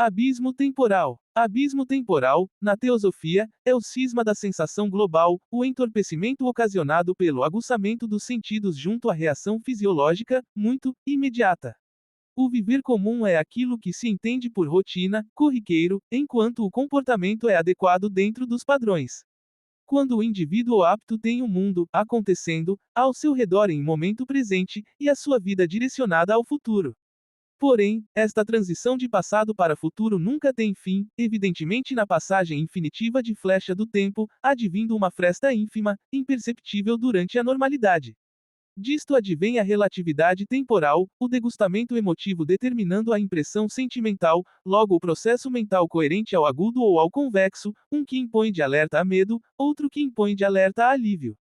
Abismo temporal. Abismo temporal, na teosofia, é o cisma da sensação global, o entorpecimento ocasionado pelo aguçamento dos sentidos junto à reação fisiológica, muito imediata. O viver comum é aquilo que se entende por rotina, corriqueiro, enquanto o comportamento é adequado dentro dos padrões. Quando o indivíduo apto tem o mundo acontecendo ao seu redor em momento presente e a sua vida direcionada ao futuro. Porém, esta transição de passado para futuro nunca tem fim, evidentemente na passagem infinitiva de flecha do tempo, advindo uma fresta ínfima, imperceptível durante a normalidade. Disto advém a relatividade temporal, o degustamento emotivo determinando a impressão sentimental, logo o processo mental coerente ao agudo ou ao convexo, um que impõe de alerta a medo, outro que impõe de alerta a alívio.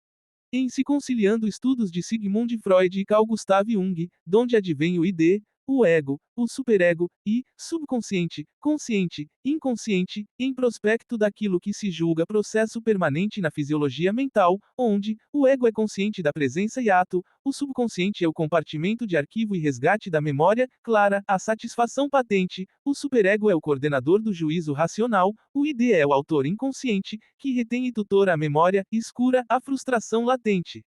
Em se conciliando estudos de Sigmund Freud e Carl Gustav Jung, donde advém o id, o ego, o superego, e, subconsciente, consciente, inconsciente, em prospecto daquilo que se julga processo permanente na fisiologia mental, onde, o ego é consciente da presença e ato, o subconsciente é o compartimento de arquivo e resgate da memória, clara, a satisfação patente, o superego é o coordenador do juízo racional, o id é o autor inconsciente, que retém e tutora a memória, escura, a frustração latente.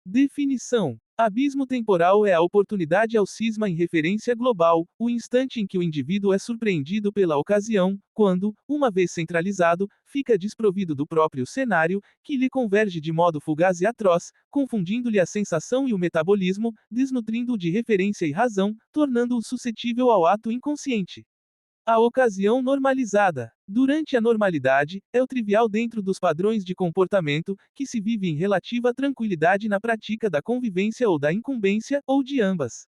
Definição: abismo temporal é a oportunidade ao cisma em referência global, o instante em que o indivíduo é surpreendido pela ocasião, quando, uma vez centralizado, fica desprovido do próprio cenário, que lhe converge de modo fugaz e atroz, confundindo-lhe a sensação e o metabolismo, desnutrindo-o de referência e razão, tornando-o suscetível ao ato inconsciente. A ocasião normalizada. Durante a normalidade, é o trivial dentro dos padrões de comportamento, que se vive em relativa tranquilidade na prática da convivência ou da incumbência, ou de ambas.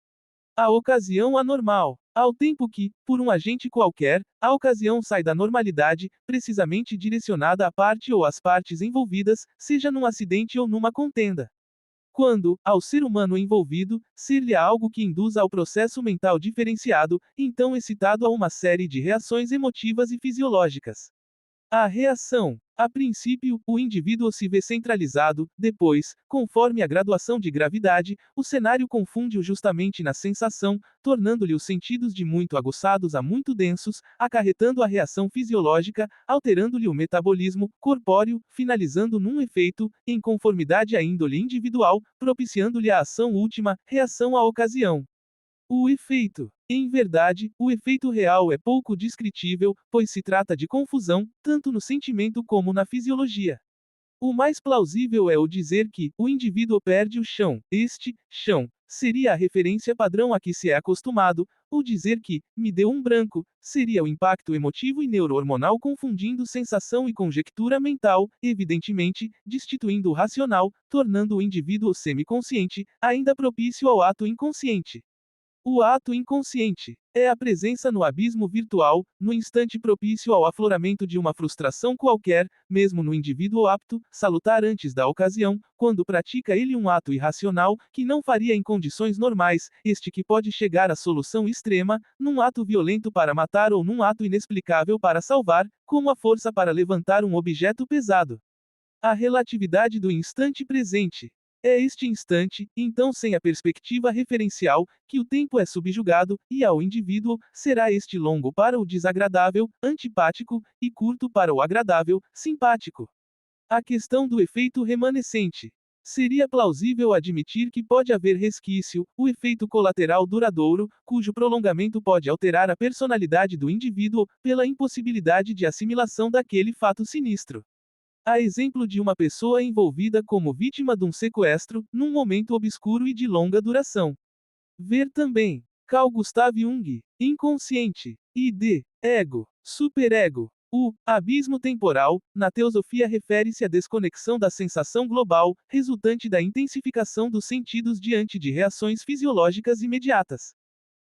A ocasião anormal. Ao tempo que, por um agente qualquer, a ocasião sai da normalidade, precisamente direcionada à parte ou às partes envolvidas, seja num acidente ou numa contenda. Quando, ao ser humano envolvido, ser-lhe algo que induza ao processo mental diferenciado, então excitado a uma série de reações emotivas e fisiológicas. A reação. A princípio, o indivíduo se vê centralizado, depois, conforme a graduação de gravidade, o cenário confunde-o justamente na sensação, tornando-lhe os sentidos de muito aguçados a muito densos, acarretando a reação fisiológica, alterando-lhe o metabolismo corpóreo, finalizando num efeito, em conformidade à índole individual, propiciando-lhe a ação última, reação à ocasião. O efeito. Em verdade, o efeito real é pouco descritível, pois se trata de confusão, tanto no sentimento como na fisiologia. O mais plausível é o dizer que o indivíduo perde o chão. Este chão seria a referência padrão a que se é acostumado, ou dizer que me deu um branco seria o impacto emotivo e neurohormonal confundindo sensação e conjectura mental, evidentemente, destituindo o racional, tornando o indivíduo semiconsciente, ainda propício ao ato inconsciente. O ato inconsciente é a presença no abismo virtual, no instante propício ao afloramento de uma frustração qualquer, mesmo no indivíduo apto, salutar antes da ocasião, quando pratica ele um ato irracional, que não faria em condições normais, este que pode chegar à solução extrema, num ato violento para matar ou num ato inexplicável para salvar, como a força para levantar um objeto pesado. A relatividade do instante presente. É este instante, então sem a perspectiva referencial, que o tempo é subjugado, e ao indivíduo, será este longo para o desagradável, antipático, e curto para o agradável, simpático. A questão do efeito remanescente. Seria plausível admitir que pode haver resquício, o efeito colateral duradouro, cujo prolongamento pode alterar a personalidade do indivíduo, pela impossibilidade de assimilação daquele fato sinistro. A exemplo de uma pessoa envolvida como vítima de um sequestro, num momento obscuro e de longa duração. Ver também. Carl Gustav Jung. Inconsciente. Id. Ego. Superego. O abismo temporal, na teosofia refere-se à desconexão da sensação global, resultante da intensificação dos sentidos diante de reações fisiológicas imediatas.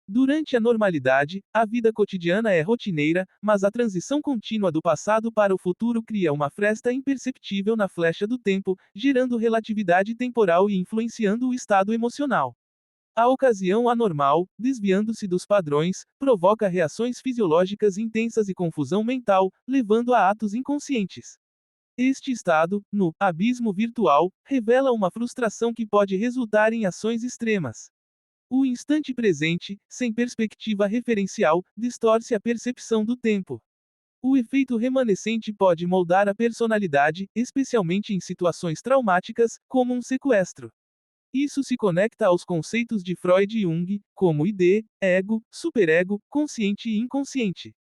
Durante a normalidade, a vida cotidiana é rotineira, mas a transição contínua do passado para o futuro cria uma fresta imperceptível na flecha do tempo, gerando relatividade temporal e influenciando o estado emocional. A ocasião anormal, desviando-se dos padrões, provoca reações fisiológicas intensas e confusão mental, levando a atos inconscientes. Este estado, no abismo virtual, revela uma frustração que pode resultar em ações extremas. O instante presente, sem perspectiva referencial, distorce a percepção do tempo. O efeito remanescente pode moldar a personalidade, especialmente em situações traumáticas, como um sequestro. Isso se conecta aos conceitos de Freud e Jung, como id, ego, superego, consciente e inconsciente.